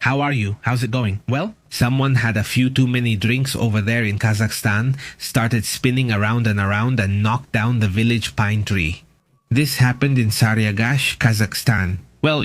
How are you? How's it going? Well, someone had a few too many drinks over there in Kazakhstan, started spinning around and knocked down the village pine tree. This happened in Saryagash, Kazakhstan. Well,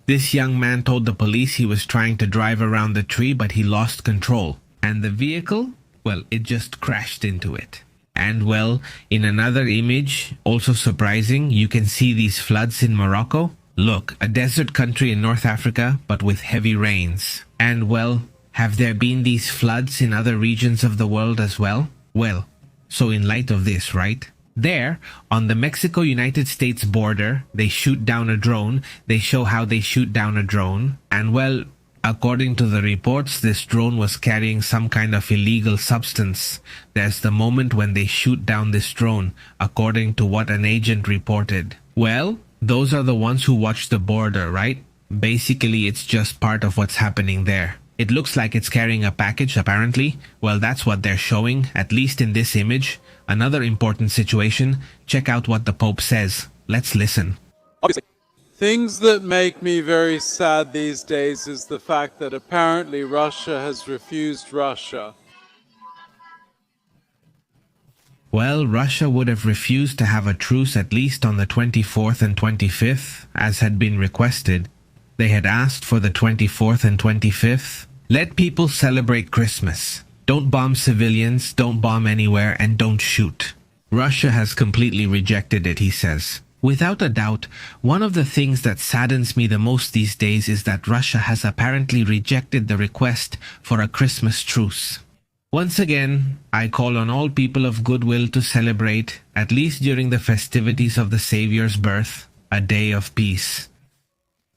this young man told the police he was trying to drive around the tree, but he lost control. And the vehicle, well, it just crashed into it. And well, in another image, also surprising, you can see these floods in Morocco. Look, a desert country in North Africa, but with heavy rains. And well, have there been these floods in other regions of the world as well? Well, so in light of this, right? There, on the Mexico-United States border, they shoot down a drone. They show how they shoot down a drone. And well, according to the reports, this drone was carrying some kind of illegal substance. There's the moment when they shoot down this drone, according to what an agent reported. Well, those are the ones who watch the border, right? Basically, it's just part of what's happening there. It looks like it's carrying a package, apparently. Well, that's what they're showing, at least in this image. Another important situation, check out what the Pope says. Let's listen. Obviously. Things that make me very sad these days is the fact that apparently Russia has refused Russia. Well, Russia would have refused to have a truce at least on the 24th and 25th, as had been requested. They had asked for the 24th and 25th. Let people celebrate Christmas. Don't bomb civilians, don't bomb anywhere, and don't shoot. Russia has completely rejected it, he says. Without a doubt, one of the things that saddens me the most these days is that Russia has apparently rejected the request for a Christmas truce. Once again, I call on all people of goodwill to celebrate, at least during the festivities of the Savior's birth, a day of peace.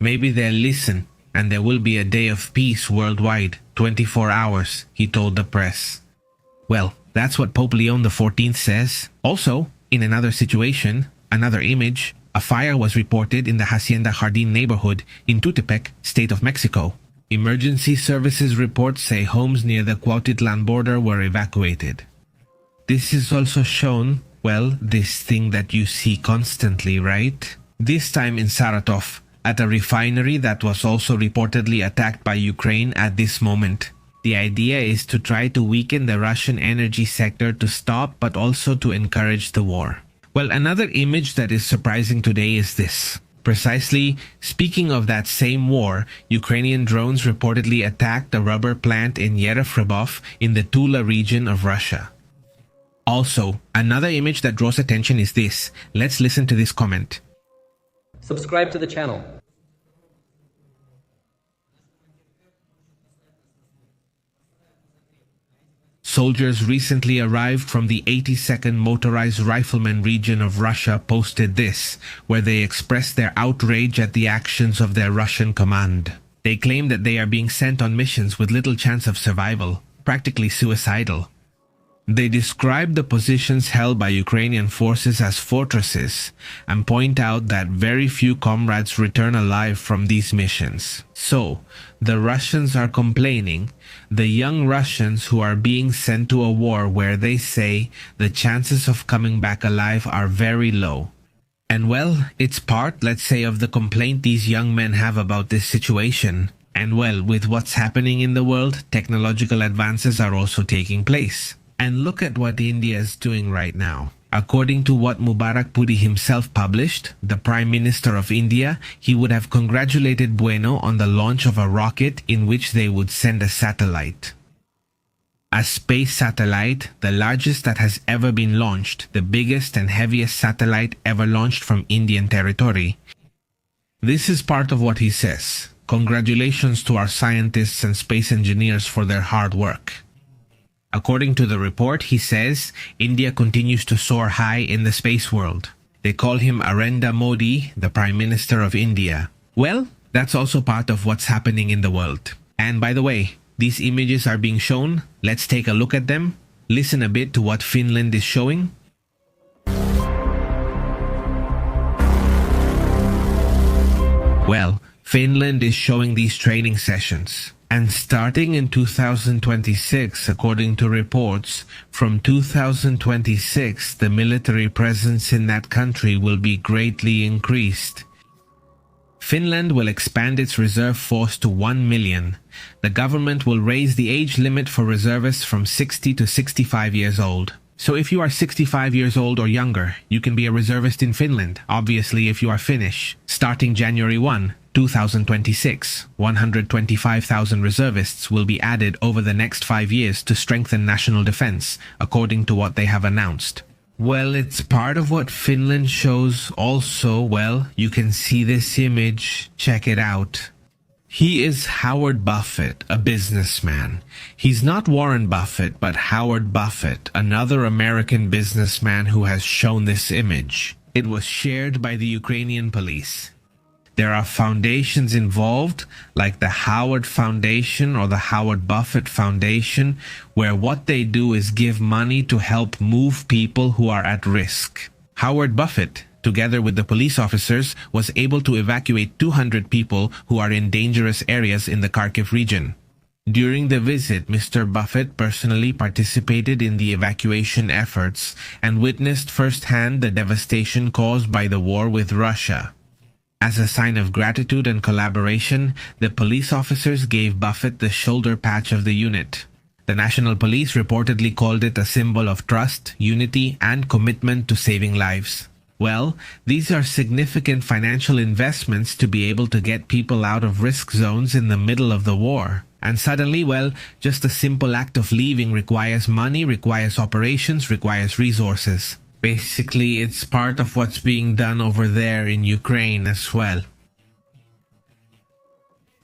Maybe they'll listen, and there will be a day of peace worldwide, 24 hours, he told the press. Well, that's what Pope Leon XIV says. Also, in another situation, another image, a fire was reported in the Hacienda Jardín neighborhood in Tutepec, state of Mexico. Emergency services reports say homes near the Cuautitlan border were evacuated. This is also shown, well, this thing that you see constantly, right? This time in Saratov, at a refinery that was also reportedly attacked by Ukraine at this moment. The idea is to try to weaken the Russian energy sector to stop, but also to encourage the war. Well, another image that is surprising today is this. Precisely, speaking of that same war, Ukrainian drones reportedly attacked a rubber plant in Yerefrebov in the Tula region of Russia. Also, another image that draws attention is this. Let's listen to this comment. Subscribe to the channel. Soldiers recently arrived from the 82nd Motorized Riflemen region of Russia posted this, where they expressed their outrage at the actions of their Russian command. They claim that they are being sent on missions with little chance of survival, practically suicidal. They describe the positions held by Ukrainian forces as fortresses and point out that very few comrades return alive from these missions. So, the Russians are complaining, the young Russians who are being sent to a war where they say the chances of coming back alive are very low. And well, it's part, let's say, of the complaint these young men have about this situation. And well, with what's happening in the world, technological advances are also taking place. And look at what India is doing right now. According to what Mubarak Puri himself published, the Prime Minister of India, he would have congratulated Bueno on the launch of a rocket in which they would send a satellite. A space satellite, the largest that has ever been launched, the biggest and heaviest satellite ever launched from Indian territory. This is part of what he says. Congratulations to our scientists and space engineers for their hard work. According to the report, he says, India continues to soar high in the space world. They call him Narendra Modi, the Prime Minister of India. Well, that's also part of what's happening in the world. And by the way, these images are being shown. Let's take a look at them. Listen a bit to what Finland is showing. Well, Finland is showing these training sessions. And starting in 2026, according to reports, from 2026, the military presence in that country will be greatly increased. Finland will expand its reserve force to 1 million. The government will raise the age limit for reservists from 60 to 65 years old. So if you are 65 years old or younger, you can be a reservist in Finland, obviously if you are Finnish. Starting January 1, 2026, 125,000 reservists will be added over the next 5 years to strengthen national defense, according to what they have announced. Well, it's part of what Finland shows also. Well, you can see this image. Check it out. He is Howard Buffett, a businessman. He's not Warren Buffett, but Howard Buffett, another American businessman who has shown this image. It was shared by the Ukrainian police. There are foundations involved, like the Howard Foundation or the Howard Buffett Foundation, where what they do is give money to help move people who are at risk. Howard Buffett, together with the police officers, was able to evacuate 200 people who are in dangerous areas in the Kharkiv region. During the visit, Mr. Buffett personally participated in the evacuation efforts and witnessed firsthand the devastation caused by the war with Russia. As a sign of gratitude and collaboration, the police officers gave Buffett the shoulder patch of the unit. The National Police reportedly called it a symbol of trust, unity, and commitment to saving lives. Well, these are significant financial investments to be able to get people out of risk zones in the middle of the war. And suddenly, well, just a simple act of leaving requires money, requires operations, requires resources. Basically, it's part of what's being done over there in Ukraine as well.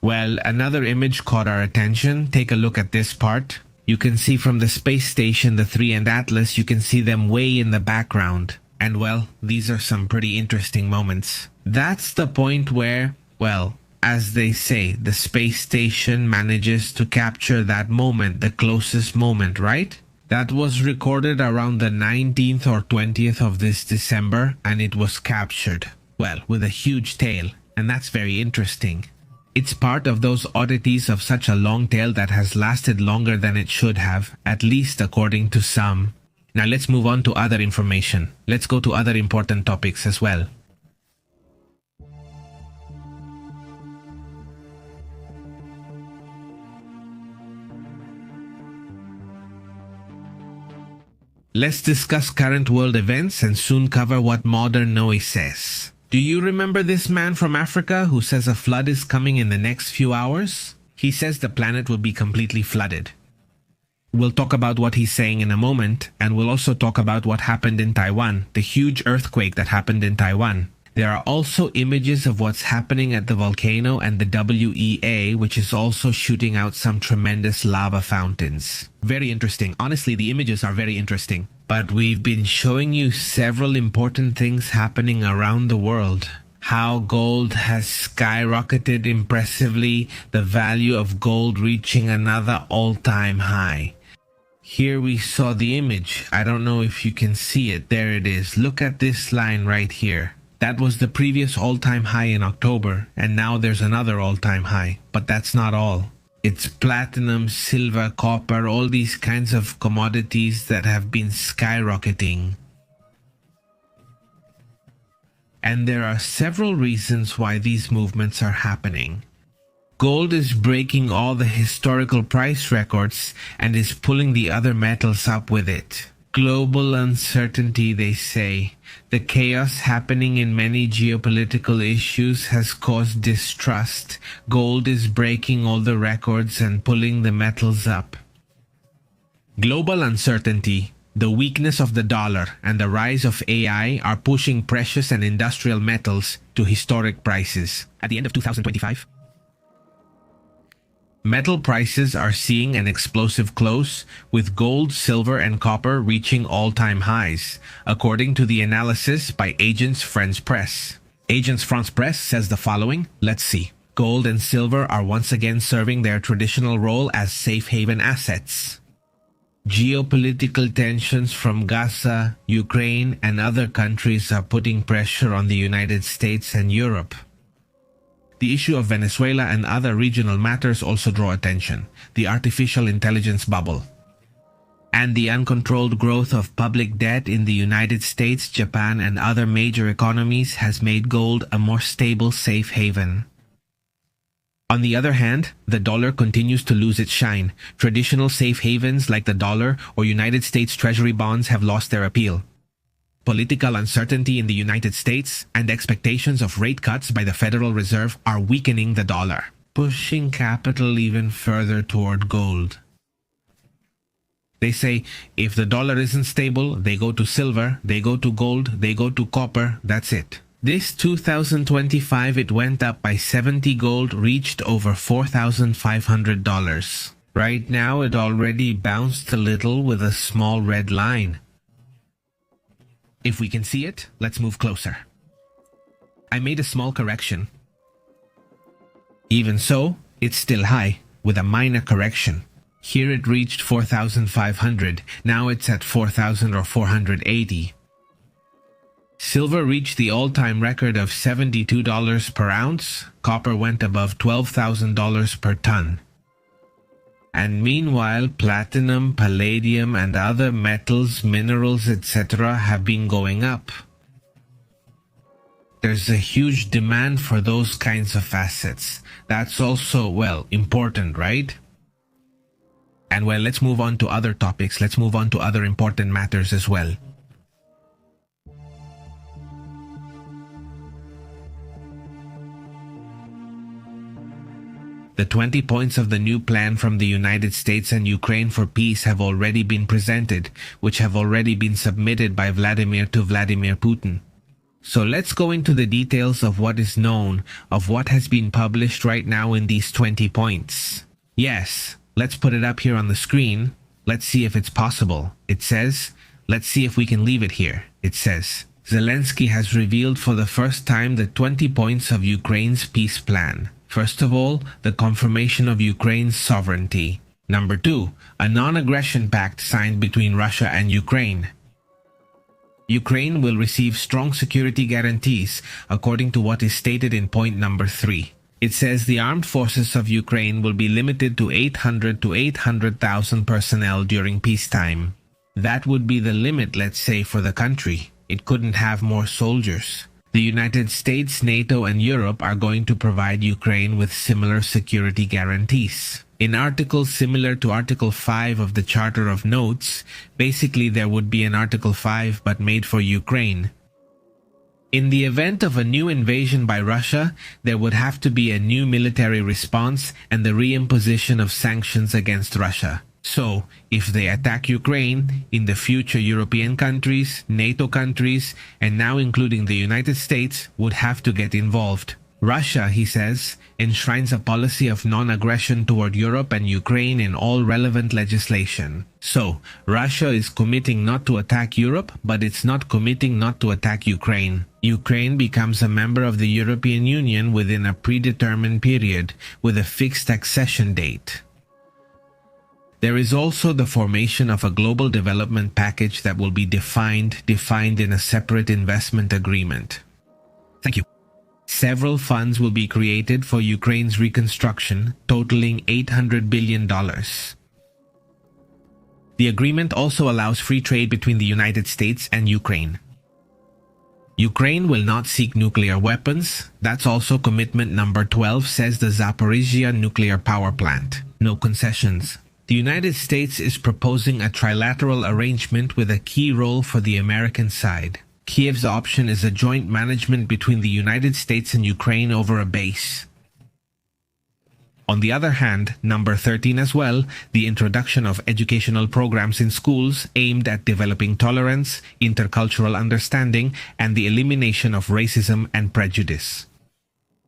Well, another image caught our attention. Take a look at this part. You can see from the space station, the 3 and Atlas, you can see them way in the background. And well, these are some pretty interesting moments. That's the point where, well, as they say, the space station manages to capture that moment, the closest moment, right? That was recorded around the 19th or 20th of this December, and it was captured, well, with a huge tail, and that's very interesting. It's part of those oddities of such a long tail that has lasted longer than it should have, at least according to some. Now let's move on to other information. Let's go to other important topics as well. Let's discuss current world events and soon cover what modern noise says. Do you remember this man from Africa who says a flood is coming in the next few hours? He says the planet will be completely flooded. We'll talk about what he's saying in a moment, and we'll also talk about what happened in Taiwan, the huge earthquake that happened in Taiwan. There are also images of what's happening at the volcano and the WEA, which is also shooting out some tremendous lava fountains. Very interesting. Honestly, the images are very interesting. But we've been showing you several important things happening around the world. How gold has skyrocketed impressively, the value of gold reaching another all-time high. Here we saw the image. I don't know if you can see it. There it is. Look at this line right here. That was the previous all-time high in October, and now there's another all-time high. But that's not all. It's platinum, silver, copper, all these kinds of commodities that have been skyrocketing. And there are several reasons why these movements are happening. Gold is breaking all the historical price records and is pulling the other metals up with it. Global uncertainty, they say. The chaos happening in many geopolitical issues has caused distrust. Gold is breaking all the records and pulling the metals up. Global uncertainty, the weakness of the dollar, and the rise of AI are pushing precious and industrial metals to historic prices. At the end of 2025, metal prices are seeing an explosive close, with gold, silver, and copper reaching all-time highs, according to the analysis by Agence France Presse. Agence France Presse says the following. Let's see. Gold and silver are once again serving their traditional role as safe haven assets. Geopolitical tensions from Gaza, Ukraine, and other countries are putting pressure on the United States and Europe. The issue of Venezuela and other regional matters also draw attention. The artificial intelligence bubble. And the uncontrolled growth of public debt in the United States, Japan, and other major economies has made gold a more stable safe haven. On the other hand, the dollar continues to lose its shine. Traditional safe havens like the dollar or United States Treasury bonds have lost their appeal. Political uncertainty in the United States and expectations of rate cuts by the Federal Reserve are weakening the dollar, pushing capital even further toward gold. They say, if the dollar isn't stable, they go to silver, they go to gold, they go to copper, that's it. This 2025 it went up by 70. Gold reached over $4,500. Right now it already bounced a little with a small red line. If we can see it, let's move closer. I made a small correction. Even so, it's still high, with a minor correction. Here it reached 4,500, now it's at 4,000 or 480. Silver reached the all-time record of $72 per ounce, copper went above $12,000 per ton. And meanwhile, platinum, palladium, and other metals, minerals, etc. have been going up. There's a huge demand for those kinds of assets. That's also, well, important, right? And well, let's move on to other topics. Let's move on to other important matters as well. The 20 points of the new plan from the United States and Ukraine for peace have already been presented, which have already been submitted by Vladimir to Vladimir Putin. So let's go into the details of what is known, of what has been published right now in these 20 points. Yes. Let's put it up here on the screen. Let's see if it's possible. It says, let's see if we can leave it here. It says, Zelensky has revealed for the first time the 20 points of Ukraine's peace plan. First of all, the confirmation of Ukraine's sovereignty. Number 2, a non-aggression pact signed between Russia and Ukraine. Ukraine will receive strong security guarantees, according to what is stated in point number 3. It says the armed forces of Ukraine will be limited to 800 to 800,000 personnel during peacetime. That would be the limit, let's say, for the country. It couldn't have more soldiers. The United States, NATO, and Europe are going to provide Ukraine with similar security guarantees. In articles similar to Article 5 of the Charter of Notes, basically there would be an Article 5 but made for Ukraine. In the event of a new invasion by Russia, there would have to be a new military response and the reimposition of sanctions against Russia. So, if they attack Ukraine, in the future European countries, NATO countries, and now including the United States, would have to get involved. Russia, he says, enshrines a policy of non-aggression toward Europe and Ukraine in all relevant legislation. So, Russia is committing not to attack Europe, but it's not committing not to attack Ukraine. Ukraine becomes a member of the European Union within a predetermined period, with a fixed accession date. There is also the formation of a global development package that will be defined in a separate investment agreement. Thank you. Several funds will be created for Ukraine's reconstruction, totaling $800 billion. The agreement also allows free trade between the United States and Ukraine. Ukraine will not seek nuclear weapons. That's also commitment number 12, says the Zaporizhzhia nuclear power plant. No concessions. The United States is proposing a trilateral arrangement with a key role for the American side. Kiev's option is a joint management between the United States and Ukraine over a base. On the other hand, number 13 as well, the introduction of educational programs in schools aimed at developing tolerance, intercultural understanding, and the elimination of racism and prejudice.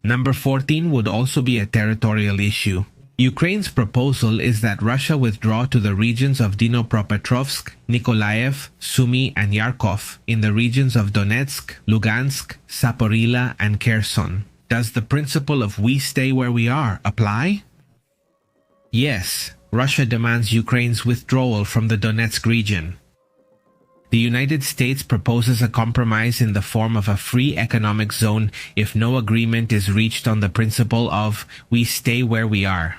Number 14 would also be a territorial issue. Ukraine's proposal is that Russia withdraw to the regions of Dnipropetrovsk, Nikolaev, Sumy, and Yarkov in the regions of Donetsk, Lugansk, Zaporizhzhia, and Kherson. Does the principle of "we stay where we are" apply? Yes, Russia demands Ukraine's withdrawal from the Donetsk region. The United States proposes a compromise in the form of a free economic zone if no agreement is reached on the principle of "we stay where we are."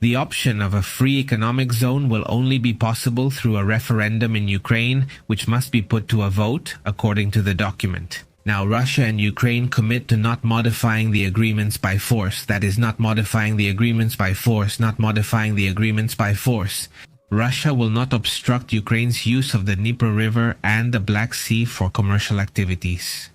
The option of a free economic zone will only be possible through a referendum in Ukraine, which must be put to a vote, according to the document. Now, Russia and Ukraine commit to not modifying the agreements by force. That is, not modifying the agreements by force, not modifying the agreements by force. Russia will not obstruct Ukraine's use of the Dnieper River and the Black Sea for commercial activities.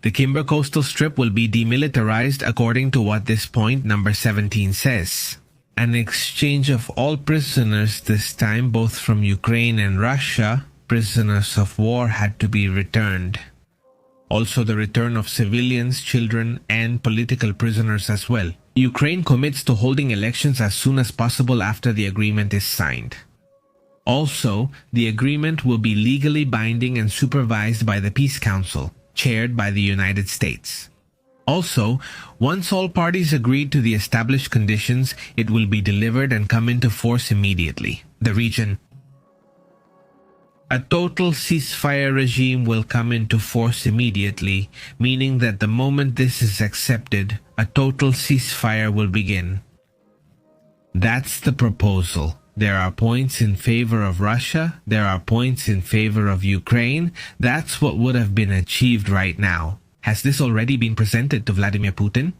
The Kimber coastal strip will be demilitarized according to what this point number 17 says. An exchange of all prisoners, this time both from Ukraine and Russia, prisoners of war, had to be returned. Also the return of civilians, children, and political prisoners as well. Ukraine commits to holding elections as soon as possible after the agreement is signed. Also, the agreement will be legally binding and supervised by the Peace Council, chaired by the United States. Also, once all parties agreed to the established conditions, it will be delivered and come into force immediately. The region. A total ceasefire regime will come into force immediately, meaning that the moment this is accepted, a total ceasefire will begin. That's the proposal. There are points in favor of Russia, there are points in favor of Ukraine. That's what would have been achieved right now. Has this already been presented to Vladimir Putin?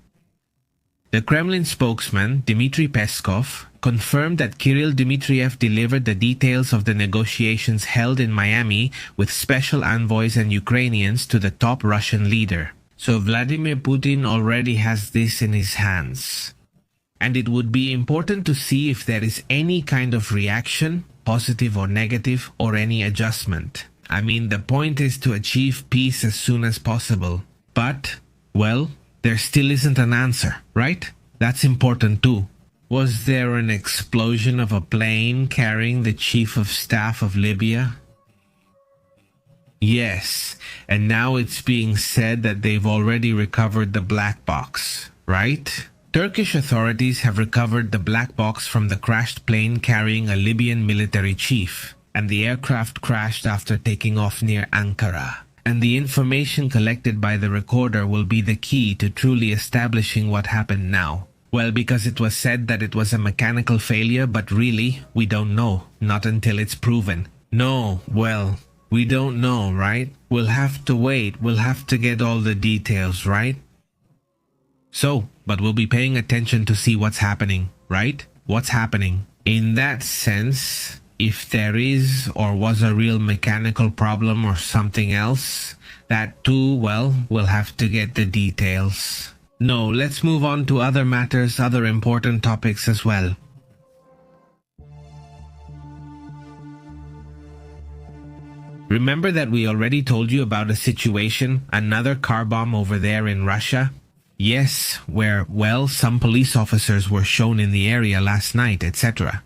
The Kremlin spokesman, Dmitry Peskov, confirmed that Kirill Dmitriev delivered the details of the negotiations held in Miami with special envoys and Ukrainians to the top Russian leader. So Vladimir Putin already has this in his hands. And it would be important to see if there is any kind of reaction, positive or negative, or any adjustment. I mean, the point is to achieve peace as soon as possible. But, well, there still isn't an answer, right? That's important too. Was there an explosion of a plane carrying the chief of staff of Libya? Yes, and now it's being said that they've already recovered the black box, right? Turkish authorities have recovered the black box from the crashed plane carrying a Libyan military chief, and the aircraft crashed after taking off near Ankara. And the information collected by the recorder will be the key to truly establishing what happened now. Well, because it was said that it was a mechanical failure, but really, we don't know. Not until it's proven. No, well, we don't know, right? We'll have to wait. We'll have to get all the details, right? So, but we'll be paying attention to see what's happening, right? What's happening? In that sense, if there is or was a real mechanical problem or something else, that too, well, we'll have to get the details. No, let's move on to other matters, other important topics as well. Remember that we already told you about a situation, another car bomb over there in Russia? Yes, where, well, some police officers were shown in the area last night, etc.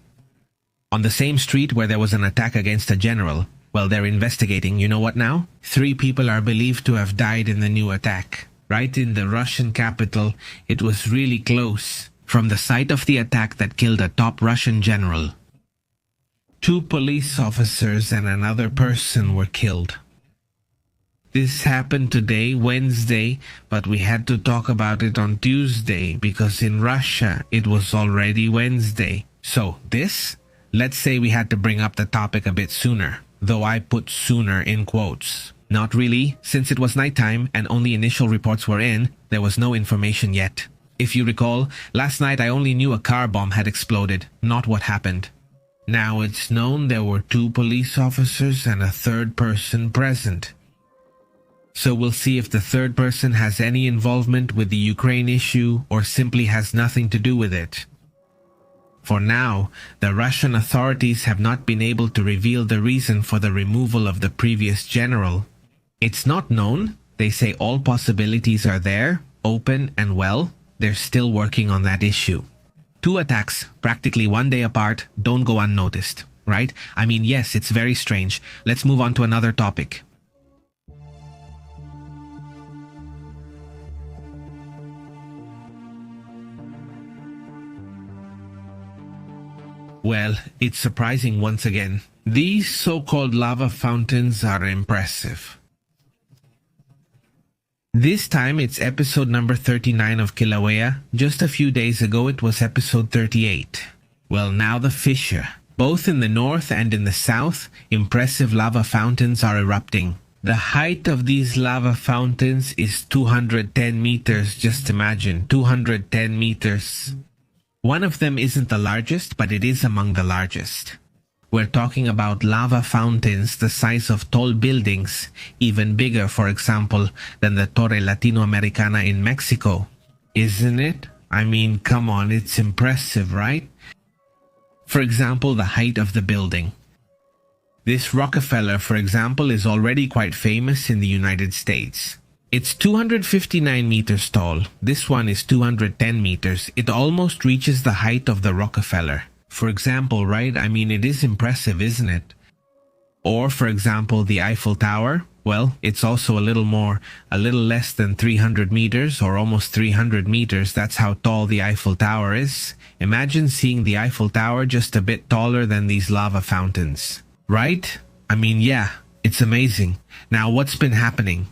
On the same street where there was an attack against a general. Well, they're investigating. You know what now? 3 people are believed to have died in the new attack. Right in the Russian capital, it was really close. From the site of the attack that killed a top Russian general. 2 police officers and another person were killed. This happened today, Wednesday, but we had to talk about it on Tuesday because in Russia it was already Wednesday. So this, let's say we had to bring up the topic a bit sooner, though I put sooner in quotes. Not really, since it was nighttime and only initial reports were in, there was no information yet. If you recall, last night I only knew a car bomb had exploded, not what happened. Now it's known there were 2 police officers and a 3rd person present. So we'll see if the 3rd person has any involvement with the Ukraine issue or simply has nothing to do with it. For now, the Russian authorities have not been able to reveal the reason for the removal of the previous general. It's not known. They say all possibilities are there, open, and well, they're still working on that issue. 2 attacks, practically 1 day apart, don't go unnoticed, right? I mean, yes, it's very strange. Let's move on to another topic. Well, it's surprising once again. These so-called lava fountains are impressive. This time it's episode number 39 of Kilauea. Just a few days ago it was episode 38. Well, now the fissure. Both in the north and in the south, impressive lava fountains are erupting. The height of these lava fountains is 210 meters, just imagine, 210 meters. One of them isn't the largest, but it is among the largest. We're talking about lava fountains the size of tall buildings, even bigger, for example, than the Torre Latinoamericana in Mexico. Isn't it? I mean, come on, it's impressive, right? For example, the height of the building. This Rockefeller, for example, is already quite famous in the United States. It's 259 meters tall. This one is 210 meters. It almost reaches the height of the Rockefeller. For example, right? I mean, it is impressive, isn't it? Or, for example, the Eiffel Tower. Well, it's also a little less than 300 meters or almost 300 meters. That's how tall the Eiffel Tower is. Imagine seeing the Eiffel Tower just a bit taller than these lava fountains. Right? I mean, yeah, it's amazing. Now, what's been happening?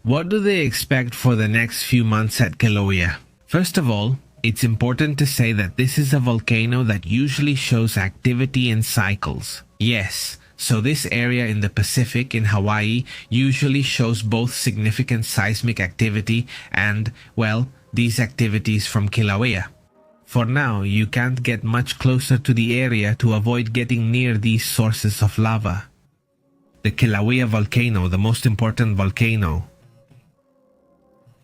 What do they expect for the next few months at Kilauea? First of all, it's important to say that this is a volcano that usually shows activity in cycles. Yes, so this area in the Pacific in Hawaii usually shows both significant seismic activity and, well, these activities from Kilauea. For now, you can't get much closer to the area to avoid getting near these sources of lava. The Kilauea volcano, the most important volcano.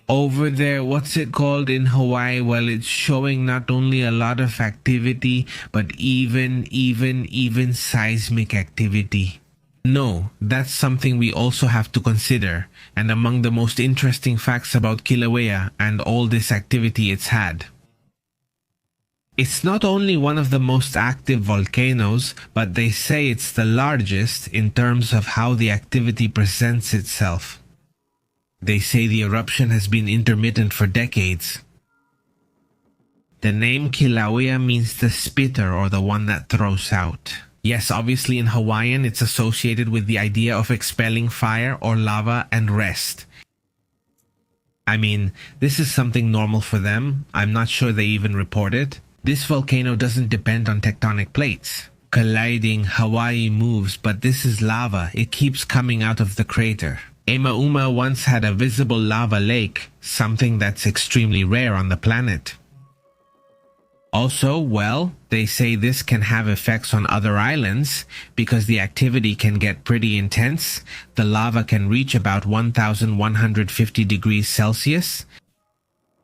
Over there, what's it called in Hawaii? Well, it's showing not only a lot of activity, but even seismic activity. No, that's something we also have to consider. And among the most interesting facts about Kilauea and all this activity it's had. It's not only one of the most active volcanoes, but they say it's the largest in terms of how the activity presents itself. They say the eruption has been intermittent for decades. The name Kilauea means the spitter or the one that throws out. Yes, obviously in Hawaiian it's associated with the idea of expelling fire or lava and rest. I mean, this is something normal for them. I'm not sure they even report it. This volcano doesn't depend on tectonic plates. Colliding, Hawaii moves, but this is lava. It keeps coming out of the crater. Emauma once had a visible lava lake, something that's extremely rare on the planet. Also, well, they say this can have effects on other islands because the activity can get pretty intense. The lava can reach about 1,150 degrees Celsius.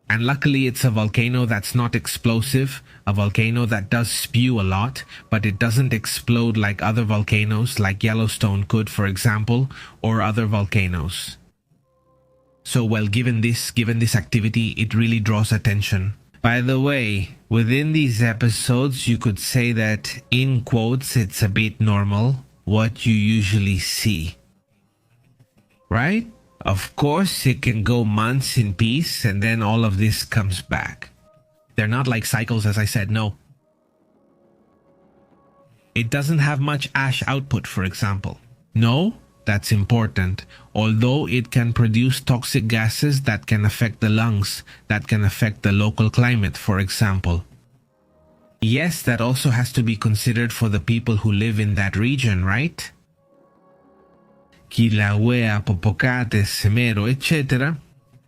And luckily it's a volcano that's not explosive, a volcano that does spew a lot, but it doesn't explode like other volcanoes like Yellowstone could, for example, or other volcanoes. So, well, given this activity, it really draws attention. By the way, within these episodes, you could say that, in quotes, it's a bit normal, what you usually see. Right? Of course, it can go months in peace and then all of this comes back. They're not like cycles, as I said, no. It doesn't have much ash output, for example. No, that's important. Although it can produce toxic gases that can affect the lungs, that can affect the local climate, for example. Yes, that also has to be considered for the people who live in that region, right? Kilauea, Popocates, Semero, etc.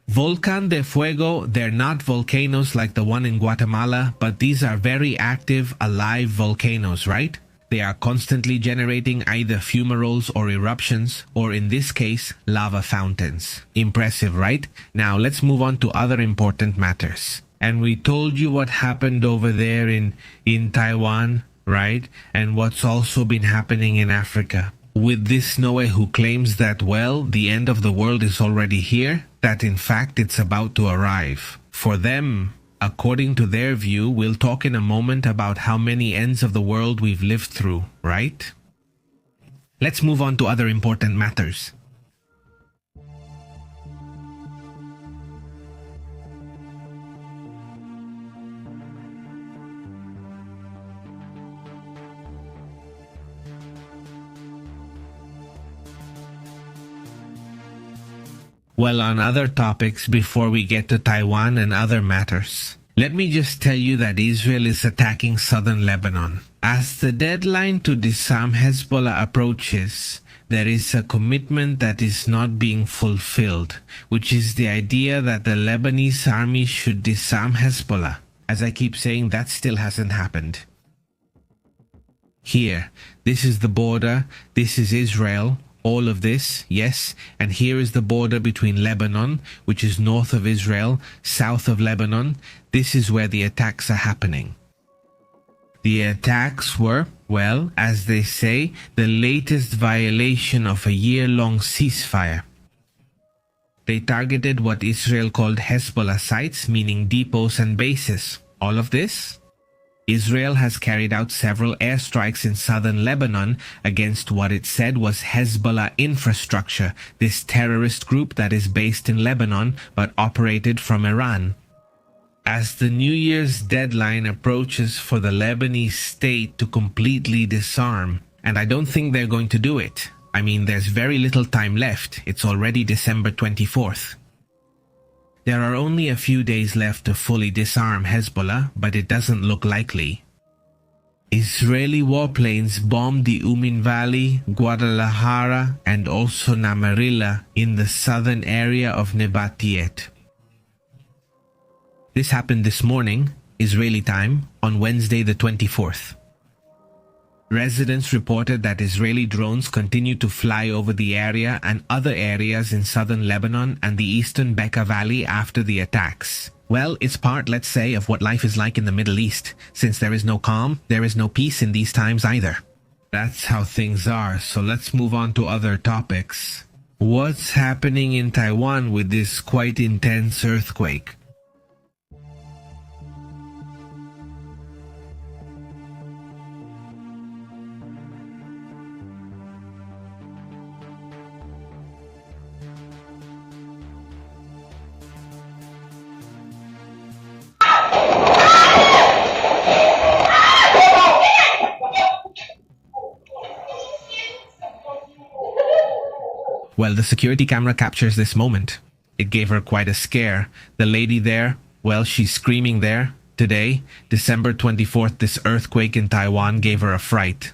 Volcán de Fuego, they're not volcanoes like the one in Guatemala, but these are very active, alive volcanoes, right? They are constantly generating either fumaroles or eruptions, or in this case, lava fountains. Impressive, right? Now let's move on to other important matters. And we told you what happened over there in Taiwan, right? And what's also been happening in Africa. With this Noe who claims that, well, the end of the world is already here, that in fact it's about to arrive. For them, according to their view, we'll talk in a moment about how many ends of the world we've lived through, right? Let's move on to other important matters. Well, on other topics before we get to Taiwan and other matters, let me just tell you that Israel is attacking southern Lebanon. As the deadline to disarm Hezbollah approaches, there is a commitment that is not being fulfilled, which is the idea that the Lebanese army should disarm Hezbollah. As I keep saying, that still hasn't happened. Here, this is the border, this is Israel, all of this, yes, and here is the border between Lebanon, which is north of Israel, south of Lebanon. This is where the attacks are happening. The attacks were, well, as they say, the latest violation of a year-long ceasefire. They targeted what Israel called Hezbollah sites, meaning depots and bases. All of this? Israel has carried out several airstrikes in southern Lebanon against what it said was Hezbollah infrastructure, this terrorist group that is based in Lebanon but operated from Iran. As the New Year's deadline approaches for the Lebanese state to completely disarm, and I don't think they're going to do it. I mean, there's very little time left. It's already December 24th. There are only a few days left to fully disarm Hezbollah, but it doesn't look likely. Israeli warplanes bombed the Umin Valley, Guadalajara, and also Namarilla in the southern area of Nebatyet. This happened this morning, Israeli time, on Wednesday the 24th. Residents reported that Israeli drones continued to fly over the area and other areas in southern Lebanon and the eastern Bekaa Valley after the attacks. Well, it's part, let's say, of what life is like in the Middle East. Since there is no calm, there is no peace in these times either. That's how things are, so let's move on to other topics. What's happening in Taiwan with this quite intense earthquake? Well, the security camera captures this moment. It gave her quite a scare. The lady there, well, she's screaming there. Today, December 24th, this earthquake in Taiwan gave her a fright.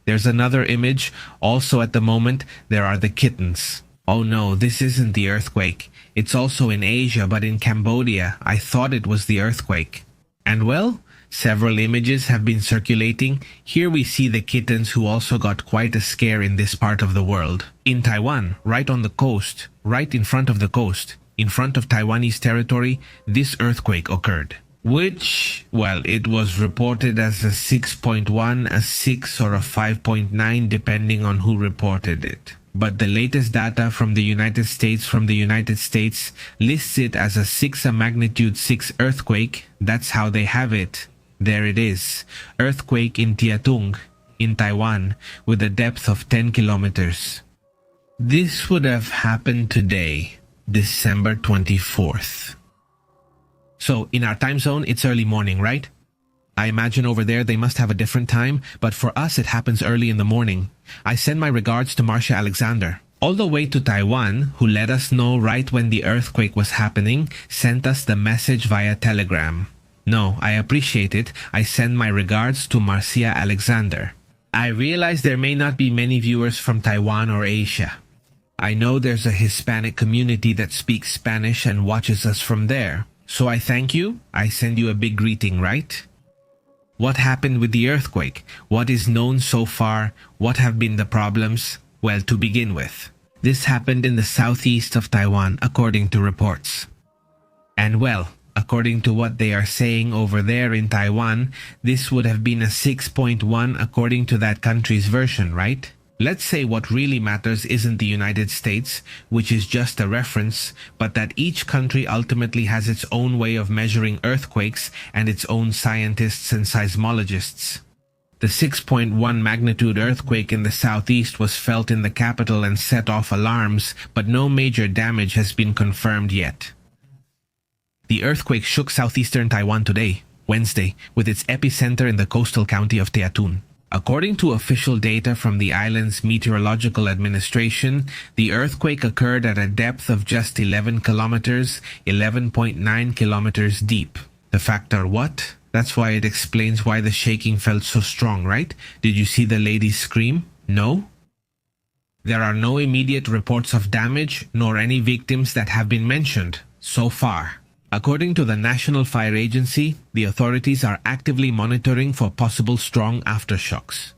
There's another image. Also at the moment, there are the kittens. Oh no, this isn't the earthquake. It's also in Asia, but in Cambodia. I thought it was the earthquake. And well, several images have been circulating. Here we see the kittens who also got quite a scare in this part of the world. In Taiwan, right on the coast, right in front of the coast, in front of Taiwanese territory, this earthquake occurred. Which, well, it was reported as a 6.1, a 6 or a 5.9 depending on who reported it. But the latest data from the United States lists it as a 6, a magnitude 6 earthquake. That's how they have it. There it is. Earthquake in Tiatung, in Taiwan, with a depth of 10 kilometers. This would have happened today, December 24th. So, in our time zone, it's early morning, right? I imagine over there they must have a different time, but for us it happens early in the morning. I send my regards to Marcia Alexander, all the way to Taiwan, who let us know right when the earthquake was happening, sent us the message via telegram. No, I appreciate it. I send my regards to Marcia Alexander. I realize there may not be many viewers from Taiwan or Asia. I know there's a Hispanic community that speaks Spanish and watches us from there. So I thank you. I send you a big greeting, right? What happened with the earthquake? What is known so far? What have been the problems? Well, to begin with, this happened in the southeast of Taiwan, according to reports. And well, according to what they are saying over there in Taiwan, this would have been a 6.1 according to that country's version, right? Let's say what really matters isn't the United States, which is just a reference, but that each country ultimately has its own way of measuring earthquakes and its own scientists and seismologists. The 6.1 magnitude earthquake in the southeast was felt in the capital and set off alarms, but no major damage has been confirmed yet. The earthquake shook southeastern Taiwan today, Wednesday, with its epicenter in the coastal county of Teatun. According to official data from the island's meteorological administration, the earthquake occurred at a depth of just 11 kilometers, 11.9 kilometers deep. The factor what? That's why it explains why the shaking felt so strong, right? Did you see the lady scream? No? There are no immediate reports of damage nor any victims that have been mentioned so far. According to the National Fire Agency, the authorities are actively monitoring for possible strong aftershocks.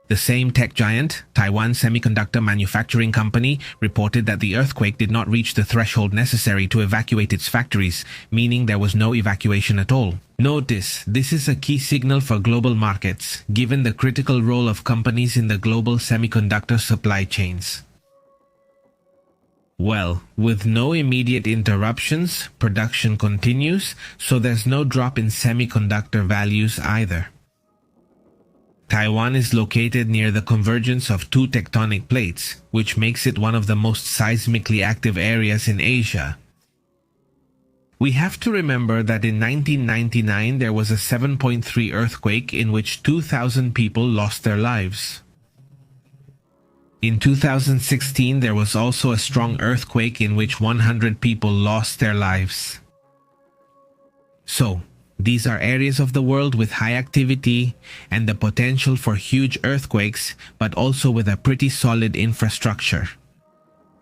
The same tech giant, Taiwan Semiconductor Manufacturing Company, reported that the earthquake did not reach the threshold necessary to evacuate its factories, meaning there was no evacuation at all. Notice, this is a key signal for global markets, given the critical role of companies in the global semiconductor supply chains. Well, with no immediate interruptions, production continues, so there's no drop in semiconductor values either. Taiwan is located near the convergence of two tectonic plates, which makes it one of the most seismically active areas in Asia. We have to remember that in 1999 there was a 7.3 earthquake in which 2,000 people lost their lives. In 2016, there was also a strong earthquake in which 100 people lost their lives. So, these are areas of the world with high activity and the potential for huge earthquakes, but also with a pretty solid infrastructure.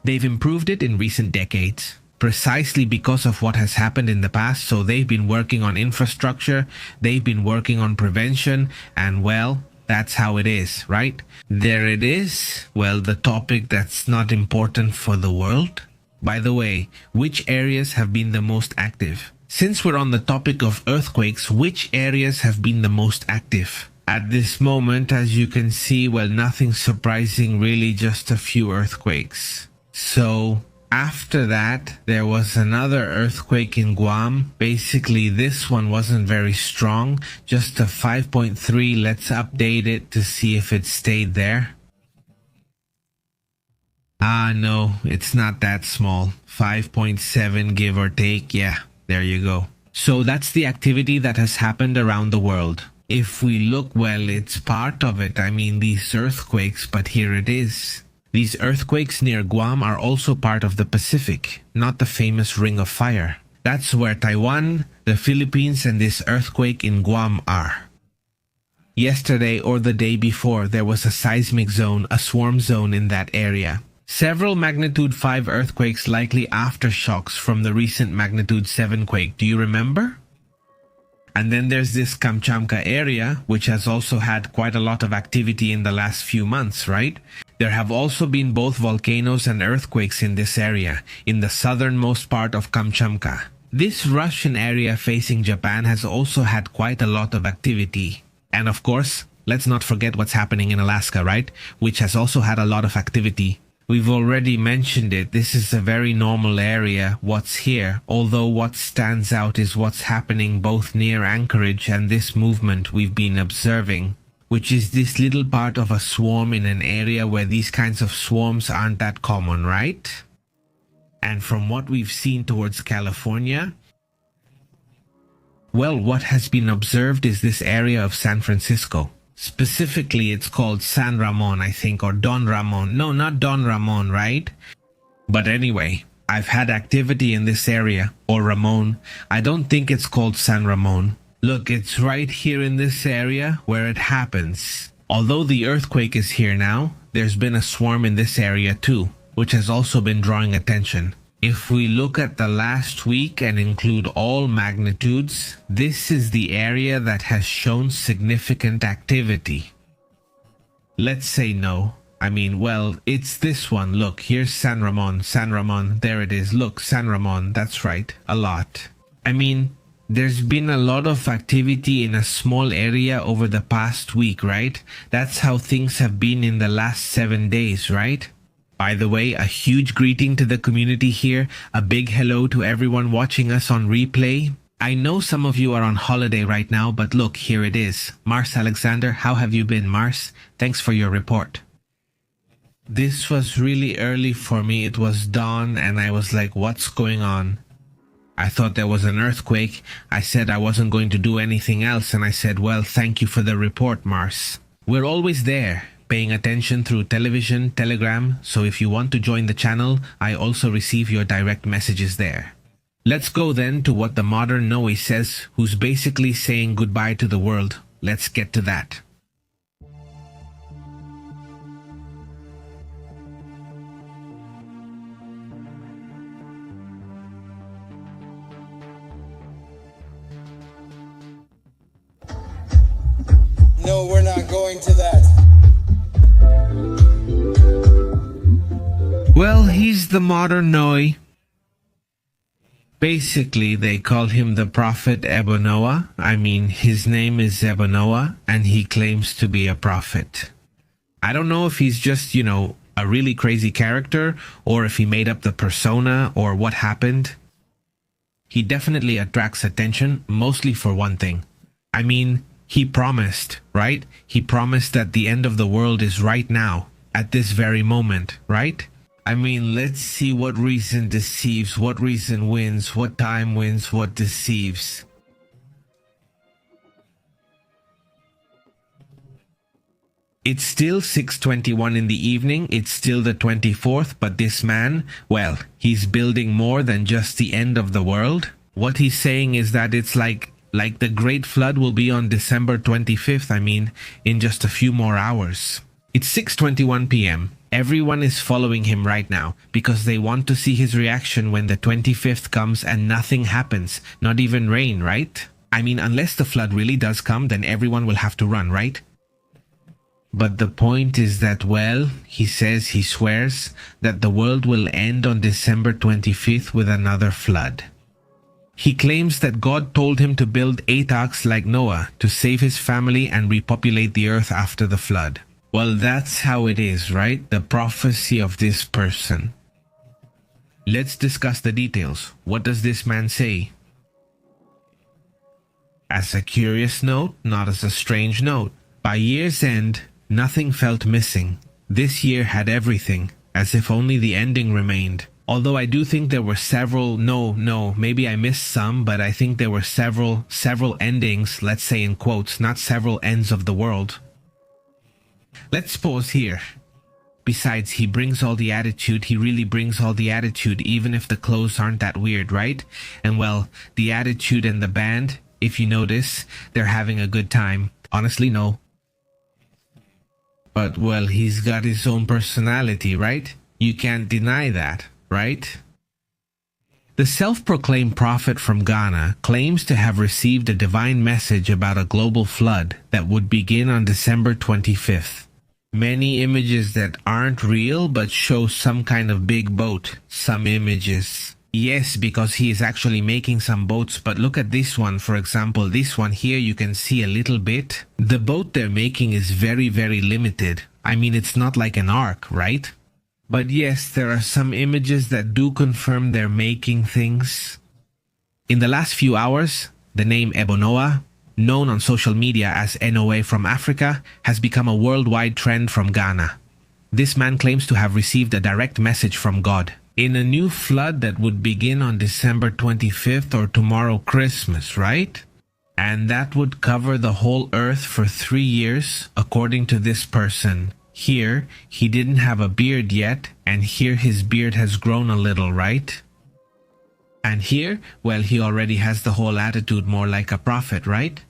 They've improved it in recent decades, precisely because of what has happened in the past, so they've been working on infrastructure, they've been working on prevention, and well, that's how it is, right? There it is. Well, the topic that's not important for the world. By the way, which areas have been the most active? Since we're on the topic of earthquakes, which areas have been the most active? At this moment, as you can see, well, nothing surprising, really just a few earthquakes. So, after that, there was another earthquake in Guam. Basically, this one wasn't very strong, just a 5.3. Let's update it to see if it stayed there. No, it's not that small. 5.7 give or take. Yeah, there you go. So that's the activity that has happened around the world. If we look, well, it's part of it. I mean, these earthquakes, but here it is. These earthquakes near Guam are also part of the Pacific, not the famous Ring of Fire. That's where Taiwan, the Philippines, and this earthquake in Guam are. Yesterday or the day before, there was a seismic zone, a swarm zone in that area. Several magnitude 5 earthquakes, likely aftershocks from the recent magnitude 7 quake. Do you remember? And then there's this Kamchatka area, which has also had quite a lot of activity in the last few months, right? There have also been both volcanoes and earthquakes in this area, in the southernmost part of Kamchatka. This Russian area facing Japan has also had quite a lot of activity. And of course, let's not forget what's happening in Alaska, right? Which has also had a lot of activity. We've already mentioned it. This is a very normal area, what's here, although what stands out is what's happening both near Anchorage and this movement we've been observing, which is this little part of a swarm in an area where these kinds of swarms aren't that common, right? And from what we've seen towards California, well, what has been observed is this area of San Francisco. Specifically, it's called San Ramon, I think, or Don Ramon. No, not Don Ramon, right? But anyway, I've had activity in this area, or Ramon. I don't think it's called San Ramon. Look, it's right here in this area where it happens. Although the earthquake is here now, there's been a swarm in this area too, which has also been drawing attention. If we look at the last week and include all magnitudes, this is the area that has shown significant activity. Let's say no. I mean, well, it's this one. Look, here's San Ramon. San Ramon, there it is. Look, San Ramon, that's right, a lot. I mean, there's been a lot of activity in a small area over the past week, right? That's how things have been in the last 7 days, right? By the way, a huge greeting to the community here. A big hello to everyone watching us on replay. I know some of you are on holiday right now, but look, here it is. Mars Alexander, how have you been, Mars? Thanks for your report. This was really early for me. It was dawn and I was like, what's going on? I thought there was an earthquake. I said I wasn't going to do anything else, and I said, well, thank you for the report, Mars. We're always there, paying attention through television, Telegram, so if you want to join the channel, I also receive your direct messages there. Let's go then to what the modern Noe says, who's basically saying goodbye to the world. Let's get to that. No, we're not going to that. Well, he's the modern Noe. Basically, they call him the Prophet Ebonoa. I mean, his name is Ebonoa, and he claims to be a prophet. I don't know if he's just, a really crazy character, or if he made up the persona, or what happened. He definitely attracts attention, mostly for one thing. I mean, he promised, right? He promised that the end of the world is right now, at this very moment, right? I mean, let's see what reason deceives, what reason wins, what time wins, what deceives. It's still 6:21 in the evening, it's still the 24th, but this man, well, he's building more than just the end of the world. What he's saying is that it's like the Great Flood will be on December 25th, in just a few more hours. It's 6:21 p.m. Everyone is following him right now because they want to see his reaction when the 25th comes and nothing happens, not even rain, right? Unless the flood really does come, then everyone will have to run, right? But the point is that, well, he swears that the world will end on December 25th with another flood. He claims that God told him to build 8 arks like Noah to save his family and repopulate the earth after the flood. Well, that's how it is, right? The prophecy of this person. Let's discuss the details. What does this man say? As a curious note, not as a strange note. By year's end, nothing felt missing. This year had everything, as if only the ending remained. Although I do think there were several, maybe I missed some, but I think there were several endings, let's say in quotes, not several ends of the world. Let's pause here. Besides, he brings all the attitude, he really brings all the attitude, even if the clothes aren't that weird, right? And well, the attitude and the band, if you notice, they're having a good time. Honestly, no. But well, he's got his own personality, right? You can't deny that, right? The self-proclaimed prophet from Ghana claims to have received a divine message about a global flood that would begin on December 25th. Many images that aren't real but show some kind of big boat. Some images. Yes, because he is actually making some boats, but look at this one, for example, this one here you can see a little bit. The boat they're making is very, very limited. It's not like an ark, right? But yes, there are some images that do confirm they're making things. In the last few hours, the name Ebonoa, known on social media as NOA from Africa, has become a worldwide trend from Ghana. This man claims to have received a direct message from God. In a new flood that would begin on December 25th or tomorrow Christmas, right? And that would cover the whole earth for 3 years, according to this person. Here, he didn't have a beard yet, and here his beard has grown a little, right? And here, well, he already has the whole attitude more like a prophet, right?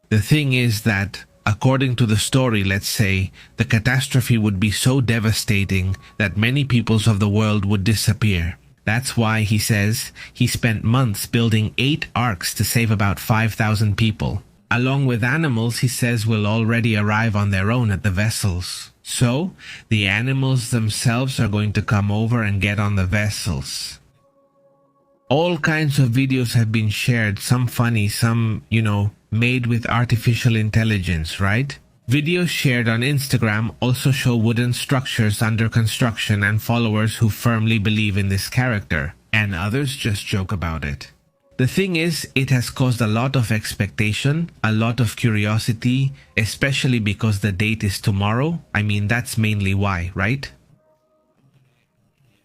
The thing is that, according to the story, let's say, the catastrophe would be so devastating that many peoples of the world would disappear. That's why, he says, he spent months building 8 arks to save about 5,000 people. Along with animals, he says, will already arrive on their own at the vessels. So, the animals themselves are going to come over and get on the vessels. All kinds of videos have been shared, some funny, some, made with artificial intelligence, right? Videos shared on Instagram also show wooden structures under construction and followers who firmly believe in this character, and others just joke about it. The thing is, it has caused a lot of expectation, a lot of curiosity, especially because the date is tomorrow. That's mainly why, right?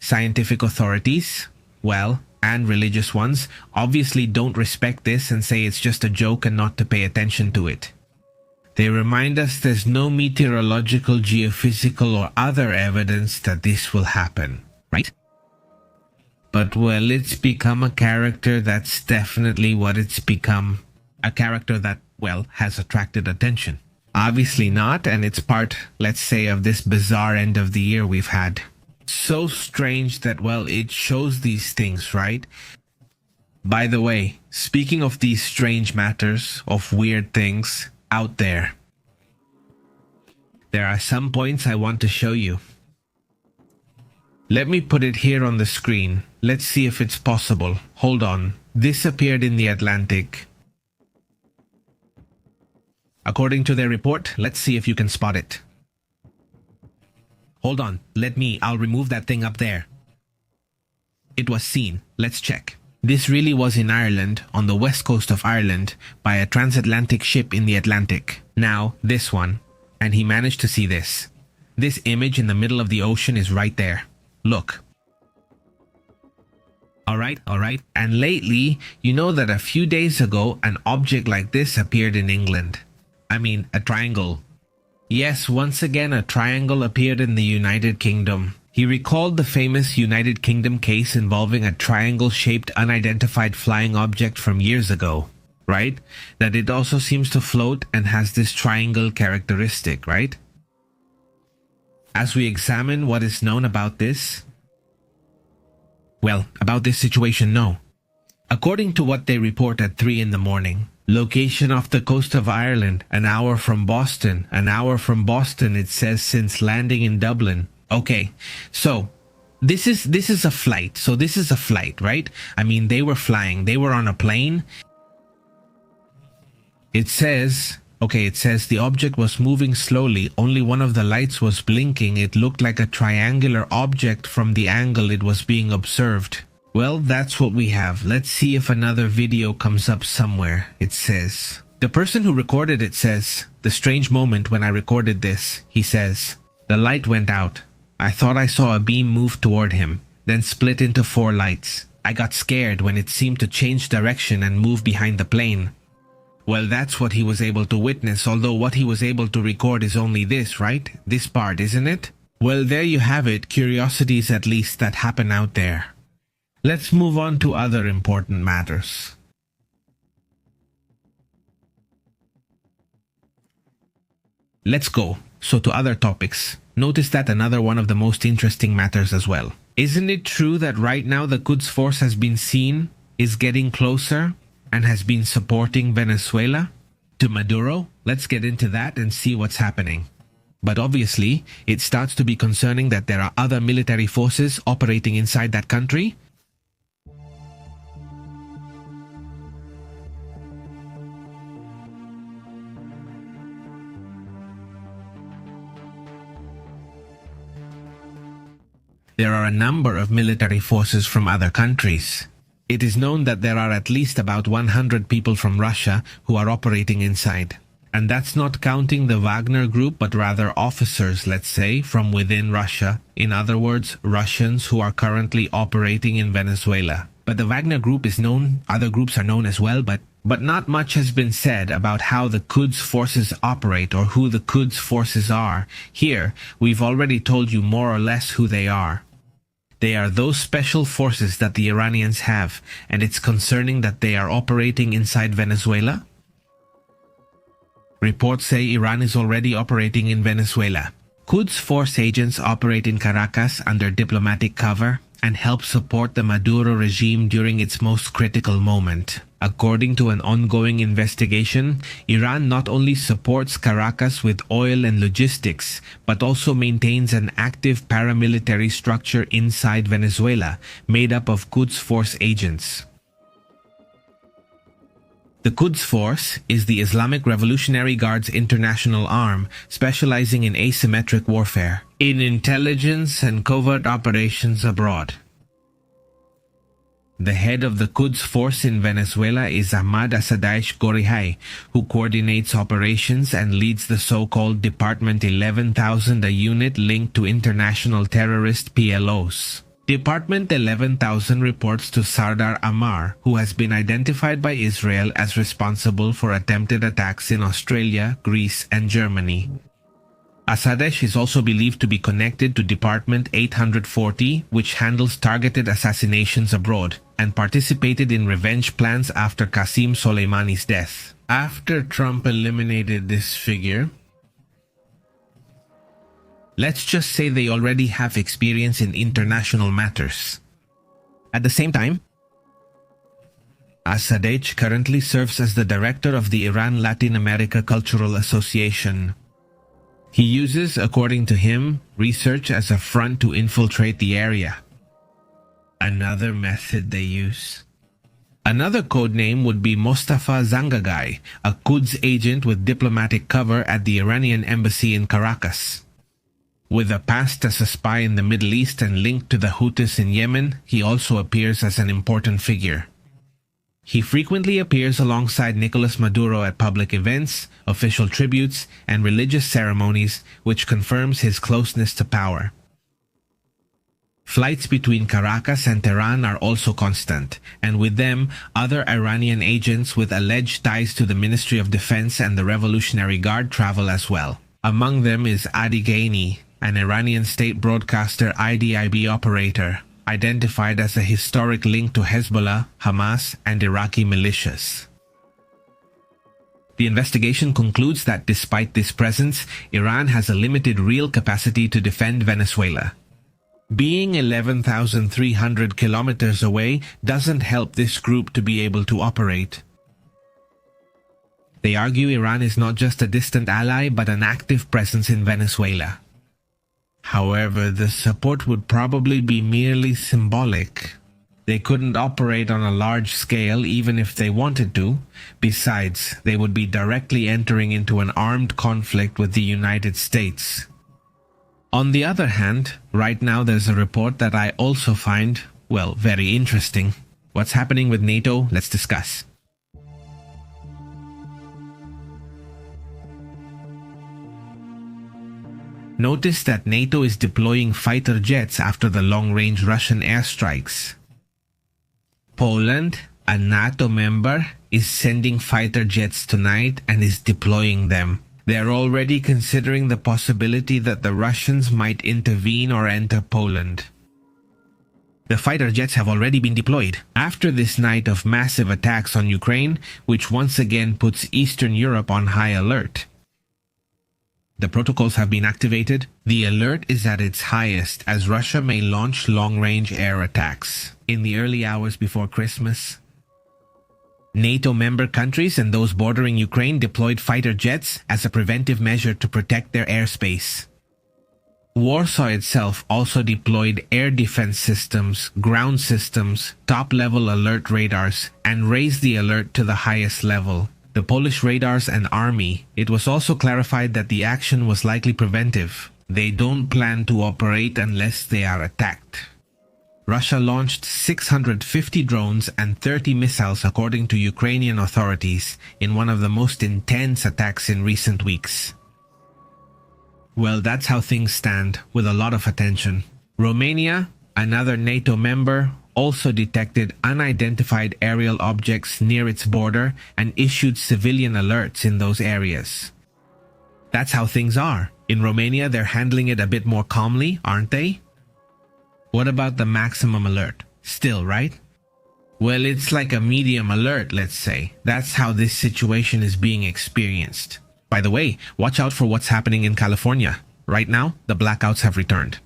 Scientific authorities? Well, and religious ones, obviously don't respect this and say it's just a joke and not to pay attention to it. They remind us there's no meteorological, geophysical, or other evidence that this will happen, right? But well, it's become a character that's definitely what it's become. A character that, well, has attracted attention. Obviously not, and it's part, let's say, of this bizarre end of the year we've had. So strange that, well, it shows these things, right? By the way, speaking of these strange matters, of weird things out there are some points I want to show you. Let me put it here on the screen. Let's see if it's possible. Hold on. This appeared in the Atlantic. According to their report, let's see if you can spot it. Hold on. I'll remove that thing up there. It was seen. Let's check. This really was in Ireland, on the west coast of Ireland, by a transatlantic ship in the Atlantic. Now, this one. And he managed to see this. This image in the middle of the ocean is right there. Look. Alright. And lately, you know that a few days ago, an object like this appeared in England. I mean, a triangle. Yes, once again, a triangle appeared in the United Kingdom. He recalled the famous United Kingdom case involving a triangle-shaped unidentified flying object from years ago, right? That it also seems to float and has this triangle characteristic, right? As we examine what is known about this, well, about this situation, no. According to what they report at 3 in the morning, location off the coast of Ireland, an hour from Boston, it says, since landing in Dublin. Okay, so this is a flight. So this is a flight, right? I mean, they were flying. They were on a plane. It says the object was moving slowly. Only one of the lights was blinking. It looked like a triangular object from the angle it was being observed. Well, that's what we have. Let's see if another video comes up somewhere. It says, the person who recorded it says, the strange moment when I recorded this, he says, the light went out. I thought I saw a beam move toward him, then split into 4 lights. I got scared when it seemed to change direction and move behind the plane. Well, that's what he was able to witness, although what he was able to record is only this, right? This part, isn't it? Well, there you have it, curiosities at least that happen out there. Let's move on to other important matters. Let's go. So to other topics. Notice that another one of the most interesting matters as well. Isn't it true that right now the Quds Force has been seen, is getting closer, and has been supporting Venezuela? To Maduro? Let's get into that and see what's happening. But obviously, it starts to be concerning that there are other military forces operating inside that country. There are a number of military forces from other countries. It is known that there are at least about 100 people from Russia who are operating inside. And that's not counting the Wagner group, but rather officers, let's say, from within Russia. In other words, Russians who are currently operating in Venezuela. But the Wagner group is known, other groups are known as well, but not much has been said about how the Quds forces operate or who the Quds forces are. Here, we've already told you more or less who they are. They are those special forces that the Iranians have, and it's concerning that they are operating inside Venezuela. Reports say Iran is already operating in Venezuela. Quds Force agents operate in Caracas under diplomatic cover and help support the Maduro regime during its most critical moment. According to an ongoing investigation, Iran not only supports Caracas with oil and logistics, but also maintains an active paramilitary structure inside Venezuela, made up of Quds Force agents. The Quds Force is the Islamic Revolutionary Guard's international arm, specializing in asymmetric warfare, in intelligence and covert operations abroad. The head of the Quds Force in Venezuela is Ahmad Assadaish Gorihai, who coordinates operations and leads the so-called Department 11,000, a unit linked to international terrorist PLOs. Department 11,000 reports to Sardar Amar, who has been identified by Israel as responsible for attempted attacks in Australia, Greece, and Germany. Asadesh is also believed to be connected to Department 840, which handles targeted assassinations abroad, and participated in revenge plans after Qasem Soleimani's death. After Trump eliminated this figure, let's just say they already have experience in international matters. At the same time, Asadej currently serves as the director of the Iran Latin America Cultural Association. He uses, according to him, research as a front to infiltrate the area. Another method they use. Another codename would be Mostafa Zangagai, a Quds agent with diplomatic cover at the Iranian embassy in Caracas. With a past as a spy in the Middle East and linked to the Houthis in Yemen, he also appears as an important figure. He frequently appears alongside Nicolas Maduro at public events, official tributes, and religious ceremonies, which confirms his closeness to power. Flights between Caracas and Tehran are also constant, and with them, other Iranian agents with alleged ties to the Ministry of Defense and the Revolutionary Guard travel as well. Among them is Adi Ghaini, an Iranian state broadcaster IDIB operator, identified as a historic link to Hezbollah, Hamas, and Iraqi militias. The investigation concludes that despite this presence, Iran has a limited real capacity to defend Venezuela. Being 11,300 kilometers away doesn't help this group to be able to operate. They argue Iran is not just a distant ally but an active presence in Venezuela. However, the support would probably be merely symbolic. They couldn't operate on a large scale even if they wanted to. Besides, they would be directly entering into an armed conflict with the United States. On the other hand, right now there's a report that I also find, well, very interesting. What's happening with NATO? Let's discuss. Notice that NATO is deploying fighter jets after the long-range Russian airstrikes. Poland, a NATO member, is sending fighter jets tonight and is deploying them. They're already considering the possibility that the Russians might intervene or enter Poland. The fighter jets have already been deployed after this night of massive attacks on Ukraine, which once again puts Eastern Europe on high alert. The protocols have been activated. The alert is at its highest as Russia may launch long-range air attacks in the early hours before Christmas. NATO member countries and those bordering Ukraine deployed fighter jets as a preventive measure to protect their airspace. Warsaw itself also deployed air defense systems, ground systems, top-level alert radars, and raised the alert to the highest level. The Polish radars and army. It was also clarified that the action was likely preventive. They don't plan to operate unless they are attacked. Russia launched 650 drones and 30 missiles according to Ukrainian authorities in one of the most intense attacks in recent weeks. Well, that's how things stand, with a lot of attention. Romania, another NATO member, also detected unidentified aerial objects near its border and issued civilian alerts in those areas. That's how things are. In Romania, they're handling it a bit more calmly, aren't they? What about the maximum alert? Still, right? Well, it's like a medium alert, let's say. That's how this situation is being experienced. By the way, watch out for what's happening in California. Right now, the blackouts have returned.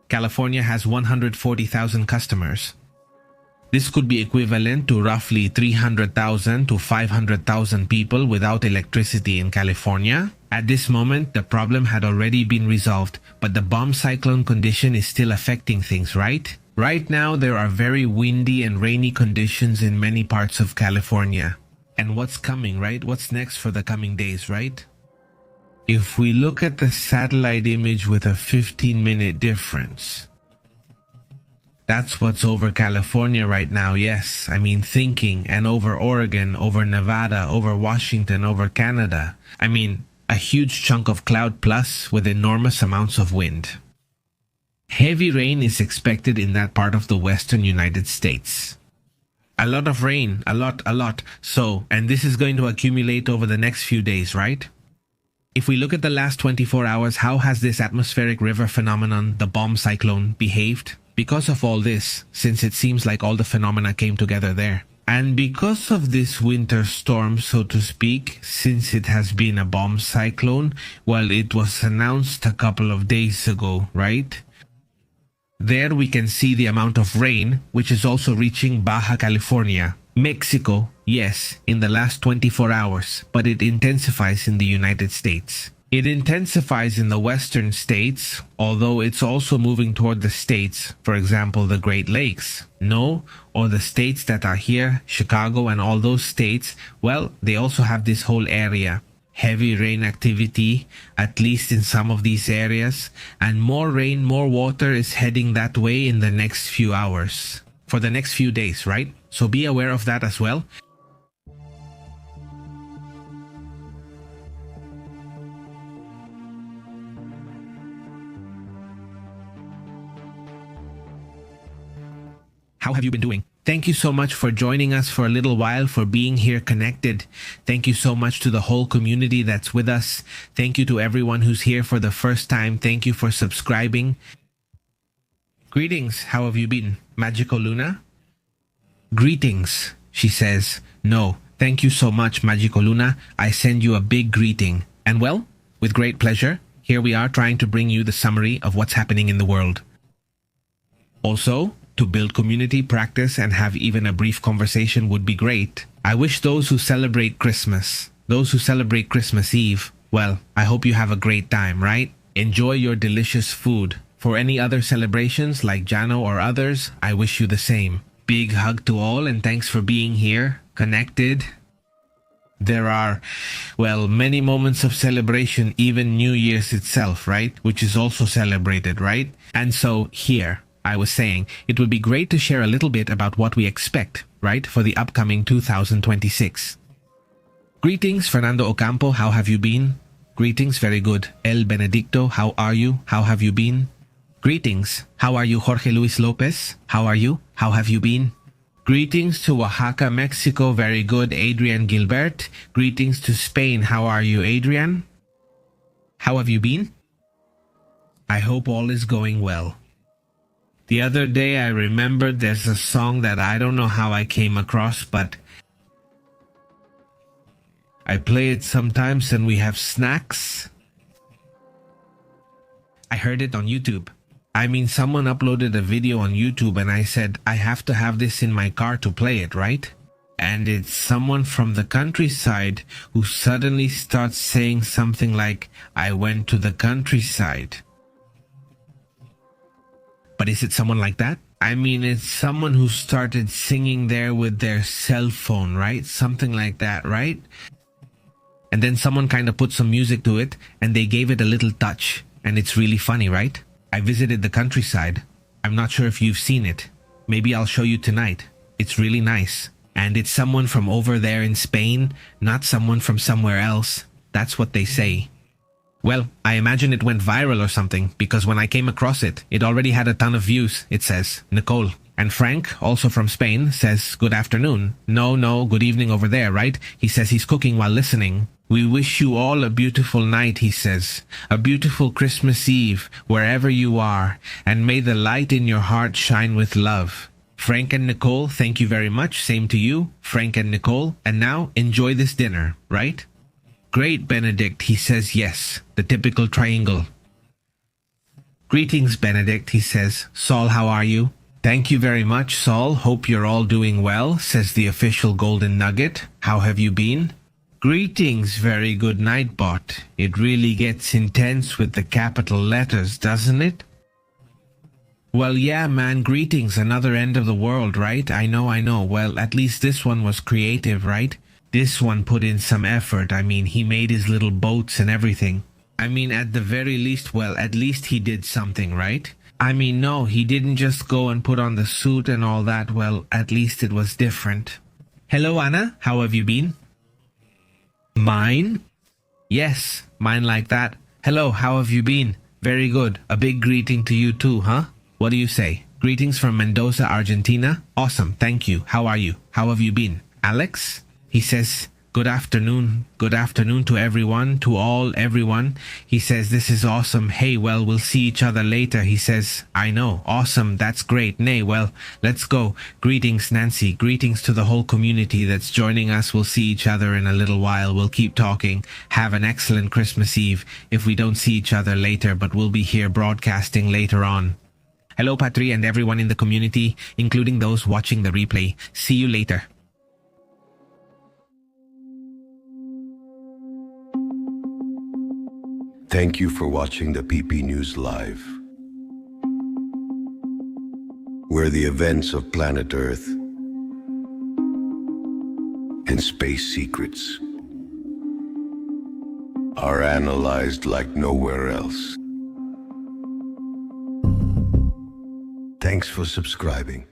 California has 140,000 customers. This could be equivalent to roughly 300,000 to 500,000 people without electricity in California. At this moment, the problem had already been resolved, but the bomb cyclone condition is still affecting things, right? Right now, there are very windy and rainy conditions in many parts of California. And what's coming, right? What's next for the coming days, right? If we look at the satellite image with a 15-minute difference, that's what's over California right now, yes. I mean, thinking, and over Oregon, over Nevada, over Washington, over Canada. I mean, a huge chunk of cloud plus with enormous amounts of wind. Heavy rain is expected in that part of the western United States. A lot of rain, a lot. So, and this is going to accumulate over the next few days, right? If we look at the last 24 hours, how has this atmospheric river phenomenon, the bomb cyclone, behaved? Because of all this, since it seems like all the phenomena came together there. And because of this winter storm, so to speak, since it has been a bomb cyclone, well, it was announced a couple of days ago, right? There we can see the amount of rain, which is also reaching Baja California. Mexico, yes, in the last 24 hours, but it intensifies in the United States. It intensifies in the western states, although it's also moving toward the states, for example, the Great Lakes. No, or the states that are here, Chicago and all those states, well, they also have this whole area. Heavy rain activity, at least in some of these areas, and more rain, more water is heading that way in the next few hours. For the next few days, right? So be aware of that as well. How have you been doing? Thank you so much for joining us for a little while, for being here connected. Thank you so much to the whole community that's with us. Thank you to everyone who's here for the first time. Thank you for subscribing. Greetings, how have you been? Magical Luna? Greetings, she says. No, thank you so much, Magical Luna. I send you a big greeting. And well, with great pleasure, here we are trying to bring you the summary of what's happening in the world. Also, to build community, practice, and have even a brief conversation would be great. I wish those who celebrate Christmas, those who celebrate Christmas Eve, well, I hope you have a great time, right? Enjoy your delicious food. For any other celebrations like Jano or others, I wish you the same. Big hug to all and thanks for being here, connected. There are, well, many moments of celebration, even New Year's itself, right? Which is also celebrated, right? And so here, I was saying, it would be great to share a little bit about what we expect, right, for the upcoming 2026. Greetings, Fernando Ocampo, how have you been? Greetings, very good. El Benedicto, how are you? How have you been? Greetings, how are you, Jorge Luis Lopez? How are you? How have you been? Greetings to Oaxaca, Mexico, very good. Adrian Gilbert. Greetings to Spain, how are you, Adrian? How have you been? I hope all is going well. The other day I remembered there's a song that I don't know how I came across, but I play it sometimes and we have snacks. I heard it on YouTube. I mean, someone uploaded a video on YouTube and I said, I have to have this in my car to play it, right? And it's someone from the countryside who suddenly starts saying something like, I went to the countryside. But is it someone like that? I mean, it's someone who started singing there with their cell phone, right? Something like that, right? And then someone kind of put some music to it and they gave it a little touch. And it's really funny, right? I visited the countryside. I'm not sure if you've seen it. Maybe I'll show you tonight. It's really nice. And it's someone from over there in Spain, not someone from somewhere else. That's what they say. Well, I imagine it went viral or something, because when I came across it, it already had a ton of views, it says, Nicole. And Frank, also from Spain, says, good afternoon. No, good evening over there, right? He says he's cooking while listening. We wish you all a beautiful night, he says. A beautiful Christmas Eve, wherever you are, and may the light in your heart shine with love. Frank and Nicole, thank you very much. Same to you, Frank and Nicole. And now, enjoy this dinner, right? Great, Benedict, he says yes, the typical triangle. Greetings, Benedict, he says. Saul, how are you? Thank you very much, Saul. Hope you're all doing well, says the official Golden Nugget. How have you been? Greetings, very good Nightbot. It really gets intense with the capital letters, doesn't it? Well, yeah, man, greetings, another end of the world, right? I know. Well, at least this one was creative, right? This one put in some effort. I mean, he made his little boats and everything. I mean, at the very least, well, at least he did something, right? I mean, no, he didn't just go and put on the suit and all that. Well, at least it was different. Hello, Anna. How have you been? Mine? Yes, mine like that. Hello, how have you been? Very good. A big greeting to you too, huh? What do you say? Greetings from Mendoza, Argentina. Awesome. Thank you. How are you? How have you been? Alex? He says, good afternoon. Good afternoon to everyone, to all, everyone. He says, this is awesome. Hey, well, we'll see each other later. He says, I know. Awesome. That's great. Nay, well, let's go. Greetings, Nancy. Greetings to the whole community that's joining us. We'll see each other in a little while. We'll keep talking. Have an excellent Christmas Eve if we don't see each other later, but we'll be here broadcasting later on. Hello, Patri, and everyone in the community, including those watching the replay. See you later. Thank you for watching the PP News Live, where the events of planet Earth and space secrets are analyzed like nowhere else. Thanks for subscribing.